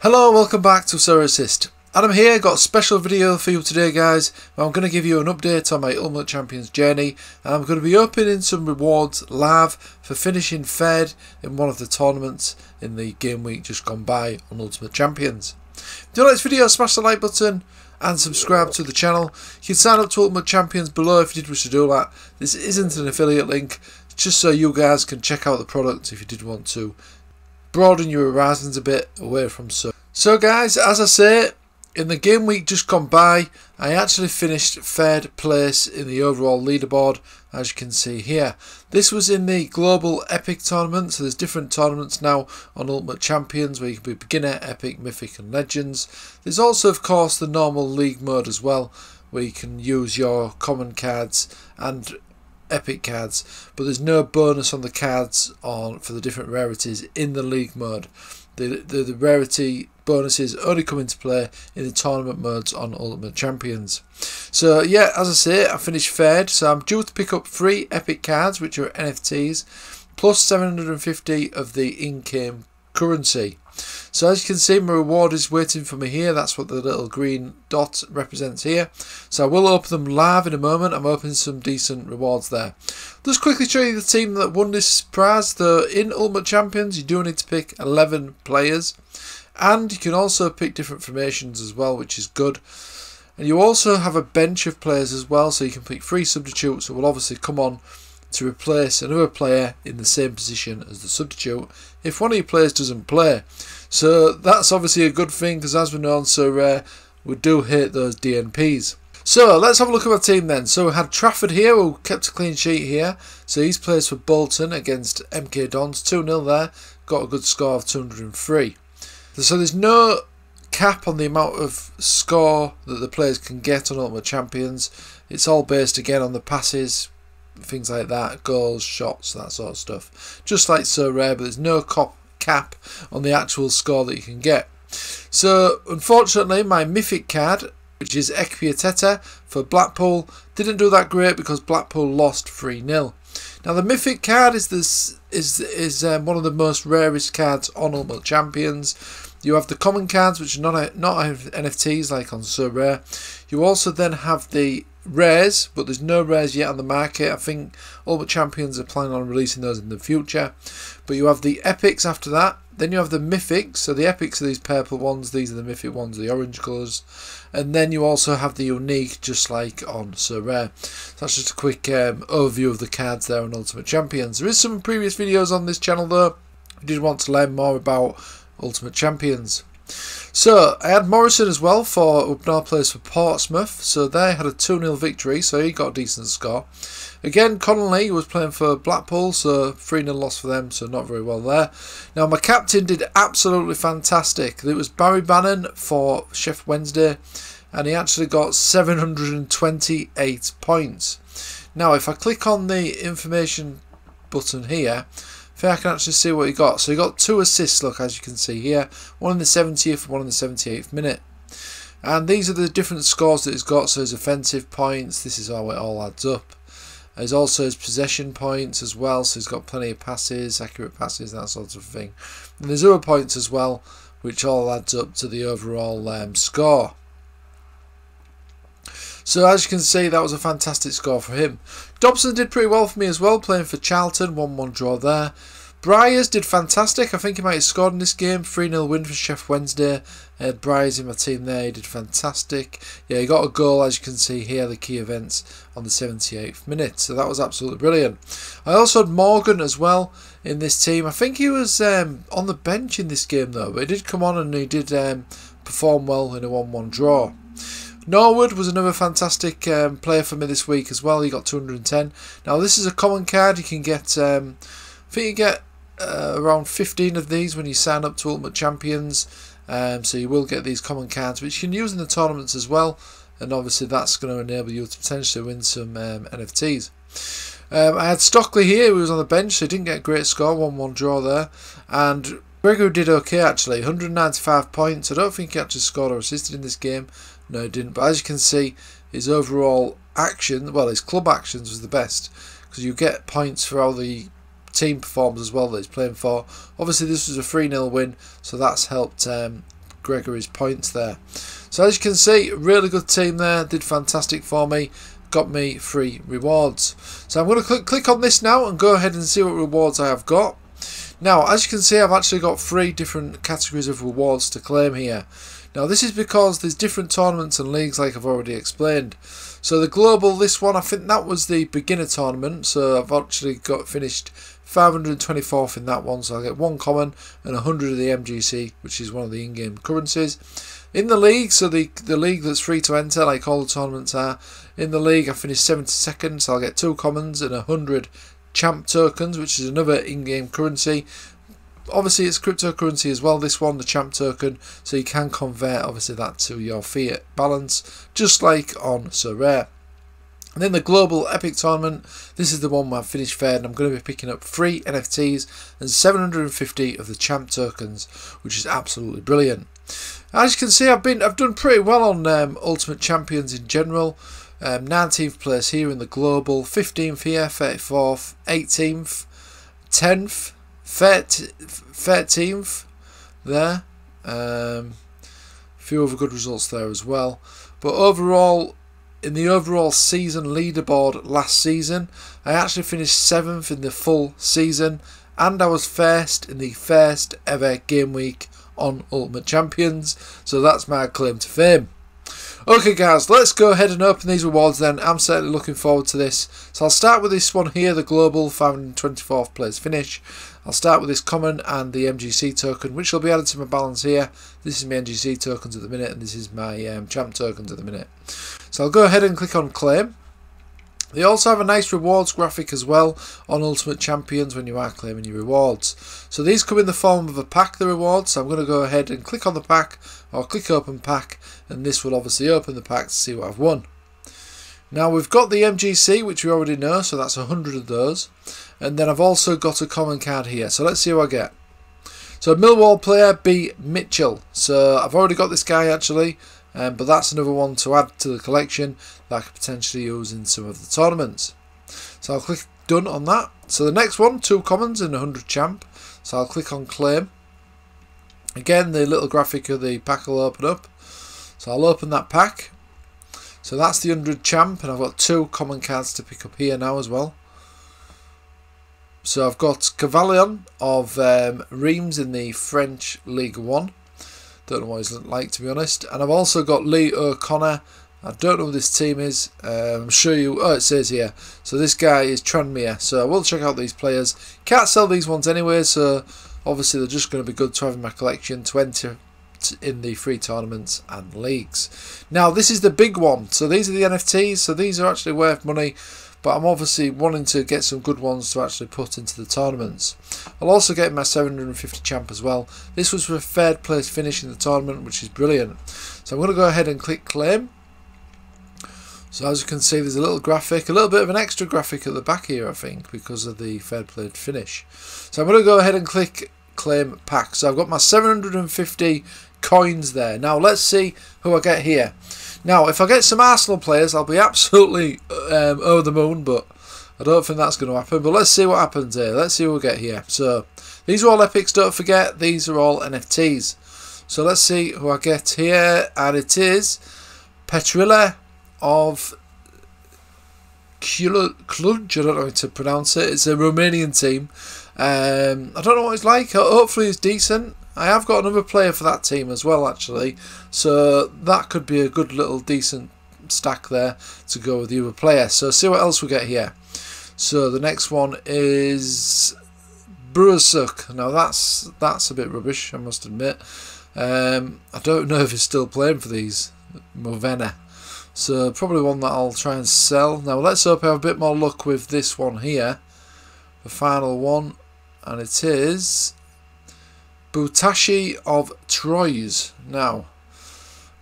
Hello, welcome back to Sorare Assist. Adam here, got a special video for you today guys. I'm going to give you an update on my Ultimate Champions journey. I'm going to be opening some rewards live for finishing third in one of the tournaments in the game week just gone by on Ultimate Champions. If you like this video, smash the like button and subscribe to the channel. You can sign up to Ultimate Champions below if you did wish to do that. This isn't an affiliate link, it's just so you guys can check out the product if you did want to broaden your horizons a bit away from So guys, as I say, in the game week just gone by, I actually finished third place in the overall leaderboard, as you can see here. This was in the Global Epic tournament, so there's different tournaments now on Ultimate Champions where you can be beginner, epic, mythic and legends. There's also of course the normal league mode as well, where you can use your common cards and epic cards, but there's no bonus on the cards for the different rarities in the league mode. The rarity bonuses only come into play in the tournament modes on Ultimate Champions. So yeah, as I say, I finished third, so I'm due to pick up 3 epic cards, which are NFTs, plus 750 of the in-game currency. So as you can see, my reward is waiting for me here. That's what the little green dot represents here. So I will open them live in a moment. I'm opening some decent rewards there. Just quickly show you the team that won this prize. Though in Ultimate Champions, you do need to pick 11 players. And you can also pick different formations as well, which is good. And you also have a bench of players as well, so you can pick 3 substitutes that will obviously come on to replace another player in the same position as the substitute if one of your players doesn't play. So that's obviously a good thing, because as we know on Sorare, we do hate those DNPs. So let's have a look at my team then. So we had Trafford here, who kept a clean sheet here. So he's plays for Bolton against MK Dons, 2-0 there, got a good score of 203. So there's no cap on the amount of score that the players can get on Ultimate Champions. It's all based again on the passes, things like that, goals, shots, that sort of stuff. Just like Sorare, but there's no cap on the actual score that you can get. So unfortunately, my mythic card, which is Ekpiateta for Blackpool, didn't do that great because Blackpool lost 3-0. Now the mythic card is one of the most rarest cards on Ultimate Champions. You have the common cards, which are not NFTs like on Sorare. You also then have the rares, but there's no rares yet on the market. I think Ultimate Champions are planning on releasing those in the future. But you have the epics after that. Then you have the mythics. So the epics are these purple ones. These are the mythic ones, the orange colours. And then you also have the unique, just like on Sorare. So that's just a quick overview of the cards there on Ultimate Champions. There is some previous videos on this channel though, if you did want to learn more about Ultimate Champions. So I had Morrison as well for now plays for Portsmouth. So they had a 2-0 victory, so he got a decent score. Again, Connolly was playing for Blackpool, so 3-0 loss for them, so not very well there. Now my captain did absolutely fantastic. It was Barry Bannon for Sheffield Wednesday, and he actually got 728 points. Now if I click on the information button here, I can actually see what he got. So he got 2 assists, look, as you can see here. One in the 70th and one in the 78th minute. And these are the different scores that he's got. So his offensive points, this is how it all adds up. There's also his possession points as well. So he's got plenty of passes, accurate passes, that sort of thing. And there's other points as well, which all adds up to the overall score. So as you can see, that was a fantastic score for him. Dobson did pretty well for me as well, playing for Charlton, 1-1 draw there. Briers did fantastic. I think he might have scored in this game. 3-0 win for Sheffield Wednesday. I had Briers in my team there. He did fantastic. Yeah, he got a goal, as you can see here, the key events on the 78th minute. So that was absolutely brilliant. I also had Morgan as well in this team. I think he was on the bench in this game though, but he did come on and he did perform well in a 1-1 draw. Norwood was another fantastic player for me this week as well. He got 210. Now this is a common card. You can get, I think you get around 15 of these when you sign up to Ultimate Champions. So you will get these common cards, which you can use in the tournaments as well. And obviously that's going to enable you to potentially win some NFTs. I had Stockley here, who was on the bench, so he didn't get a great score, 1-1 draw there. And Gregory did okay actually, 195 points. I don't think he actually scored or assisted in this game. No, he didn't. But as you can see, his overall action, well, his club actions was the best, because you get points for all the team performs as well that he's playing for. Obviously, this was a 3-0 win, so that's helped Gregory's points there. So as you can see, really good team there, did fantastic for me, got me free rewards. So I'm going to click on this now and go ahead and see what rewards I have got. Now as you can see, I've actually got 3 different categories of rewards to claim here. Now this is because there's different tournaments and leagues like I've already explained. So the global, this one, I think that was the beginner tournament, so I've actually got finished 524th in that one, so I'll get 1 common and 100 of the MGC, which is one of the in-game currencies. In the league, so the league that's free to enter, like all the tournaments are, in the league I finished 72nd, so I'll get 2 commons and 100 champ tokens, which is another in-game currency. Obviously it's cryptocurrency as well, this one, the champ token, so you can convert obviously that to your fiat balance, just like on Sorare. And then the global epic tournament, this is the one where I've finished third, and I'm going to be picking up 3 NFTs and 750 of the champ tokens, which is absolutely brilliant. As you can see, I've done pretty well on Ultimate Champions in general. 19th place here in the global, 15th here, 34th, 18th, 10th, 13th there. Few other good results there as well. But overall, in the overall season leaderboard last season, I actually finished 7th in the full season, and I was first in the first ever game week on Ultimate Champions. So that's my claim to fame. Okay guys, let's go ahead and open these rewards then. I'm certainly looking forward to this. So I'll start with this one here, the global 524th place finish. I'll start with this common and the MGC token, which will be added to my balance here. This is my MGC tokens at the minute, and this is my champ tokens at the minute. So I'll go ahead and click on claim. They also have a nice rewards graphic as well on Ultimate Champions when you are claiming your rewards. So these come in the form of a pack, the rewards. So I'm going to go ahead and click on the pack, or click open pack, and this will obviously open the pack to see what I've won. Now we've got the MGC, which we already know, so that's 100 of those. And then I've also got a common card here. So let's see what I get. So Millwall player B Mitchell. So I've already got this guy actually. But that's another one to add to the collection that I could potentially use in some of the tournaments. So I'll click done on that. So the next one, 2 commons and 100 champ. So I'll click on claim. Again, the little graphic of the pack will open up. So I'll open that pack. So that's the 100 champ, and I've got 2 common cards to pick up here now as well. So I've got Cavalion of Reims in the French League 1. Don't know what he's like, to be honest. And I've also got Lee O'Connor. I don't know who this team is. I'm sure you... Oh, it says here. So this guy is Tranmere. So I will check out these players. Can't sell these ones anyway, so obviously they're just going to be good to have in my collection to enter in the free tournaments and leagues. Now, this is the big one. So these are the NFTs. So these are actually worth money. But I'm obviously wanting to get some good ones to actually put into the tournaments. I'll also get my 750 champ as well. This was for a 3rd place finish in the tournament, which is brilliant. So I'm going to go ahead and click claim. So as you can see, there's a little graphic, a little bit of an extra graphic at the back here, I think, because of the 3rd place finish. So I'm going to go ahead and click claim pack. So I've got my 750 coins there. Now let's see who I get here. Now, if I get some Arsenal players, I'll be absolutely over the moon, but I don't think that's going to happen. But let's see what happens here. Let's see what we get here. So, these are all epics, don't forget. These are all NFTs. So, let's see who I get here. And it is Petrilla of Cluj. I don't know how to pronounce it. It's a Romanian team. I don't know what he's like. Hopefully, he's decent. I have got another player for that team as well, actually. So that could be a good little decent stack there to go with the other player. So see what else we get here. So the next one is Brusuk. Now that's a bit rubbish, I must admit. I don't know if he's still playing for these. Movena. So probably one that I'll try and sell. Now let's hope I have a bit more luck with this one here. The final one. And it is Butashi of Troyes. Now,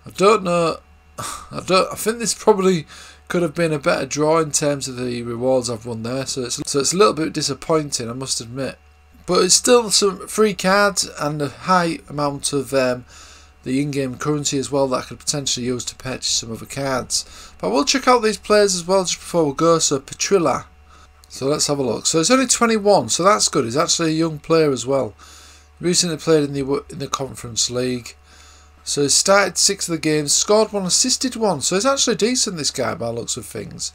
I don't know. I think this probably could have been a better draw in terms of the rewards I've won there. So it's a little bit disappointing, I must admit. But it's still some free cards and a high amount of the in-game currency as well that I could potentially use to purchase some other cards. But we'll check out these players as well just before we go. So Petrilla. So let's have a look. So he's only 21, so that's good. He's actually a young player as well. Recently played in the Conference League. So he started 6 of the games, scored 1, assisted 1. So he's actually decent, this guy, by the looks of things.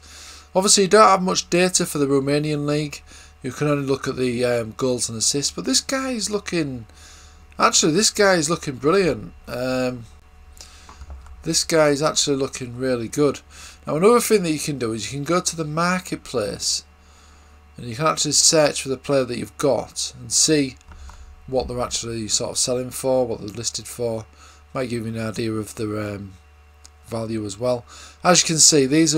Obviously, you don't have much data for the Romanian league. You can only look at the goals and assists. But this guy is looking... Actually, this guy is looking brilliant. This guy is actually looking really good. Now, another thing that you can do is you can go to the marketplace and you can actually search for the player that you've got and see what they're actually sort of selling for, what they're listed for. Might give you an idea of the value as well. As you can see, these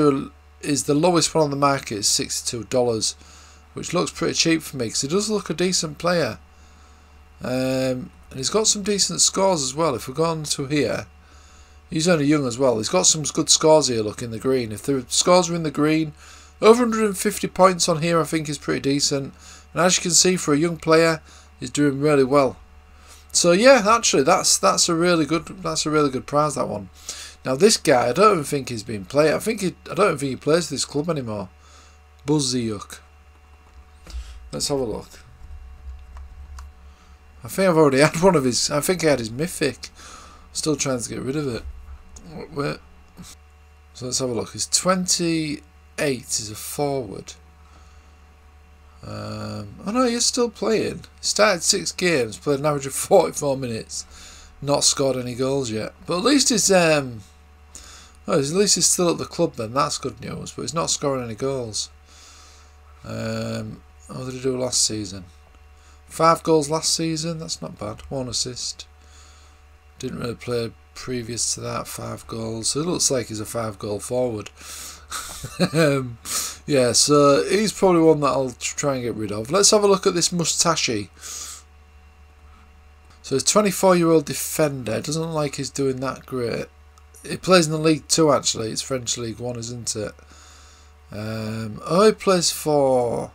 is the lowest one on the market is $62, which looks pretty cheap for me because he does look a decent player. And he's got some decent scores as well. If we go on to here, he's only young as well. He's got some good scores here, look, in the green. If the scores are in the green, over 150 points on here I think is pretty decent. And as you can see, for a young player, he's doing really well. So yeah, actually that's a really good prize, that one. Now this guy, I don't even think he's been played. I don't even think he plays for this club anymore. Buzziuk. Let's have a look. I think I've already had one of his. I think I had his mythic. Still trying to get rid of it. Wait. So let's have a look. He's 28. He's a forward. Oh no, he's still playing. He started 6 games, played an average of 44 minutes. Not scored any goals yet. But at least he's at least he's still at the club then. That's good news. But he's not scoring any goals. What did he do last season? 5 goals last season. That's not bad. 1 assist. Didn't really play previous to that. 5 goals. So it looks like he's a 5-goal forward. Yeah, so he's probably one that I'll try and get rid of. Let's have a look at this Mustachi. So he's a 24-year-old defender. Doesn't look like he's doing that great. He plays in the League 2 actually. It's French League 1, isn't it? Oh, he plays for...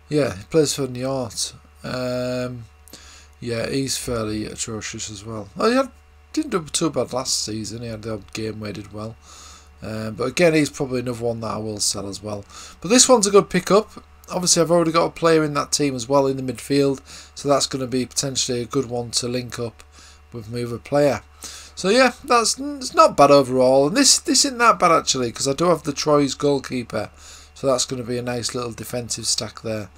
Yeah, he plays for Niort. Yeah, he's fairly atrocious as well. Oh, he didn't do too bad last season. He had the odd game where he did well. But again, he's probably another one that I will sell as well. But this one's a good pickup. Obviously, I've already got a player in that team as well in the midfield. So that's going to be potentially a good one to link up with my other player. So yeah, it's not bad overall. And this isn't that bad actually, because I do have the Troyes goalkeeper. So that's going to be a nice little defensive stack there.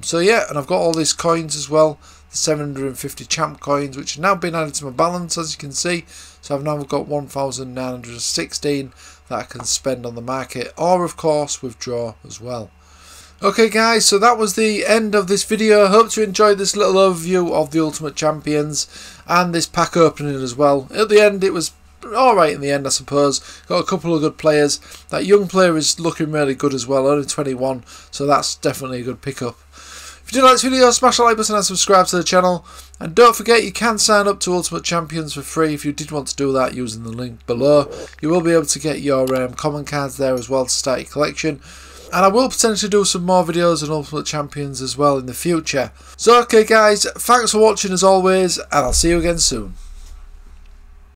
So yeah, and I've got all these coins as well. The 750 champ coins, which have now been added to my balance, as you can see. So I've now got 1,916 that I can spend on the market, or of course withdraw as well. Okay guys, so that was the end of this video. I hope you enjoyed this little overview of the Ultimate Champions and this pack opening as well. At the end it was alright in the end, I suppose. Got a couple of good players. That young player is looking really good as well, only 21, so that's definitely a good pickup. If you did like this video, smash the like button and subscribe to the channel. And don't forget, you can sign up to Ultimate Champions for free if you did want to do that using the link below. You will be able to get your common cards there as well to start your collection. And I will potentially do some more videos on Ultimate Champions as well in the future. So okay guys, thanks for watching as always, and I'll see you again soon.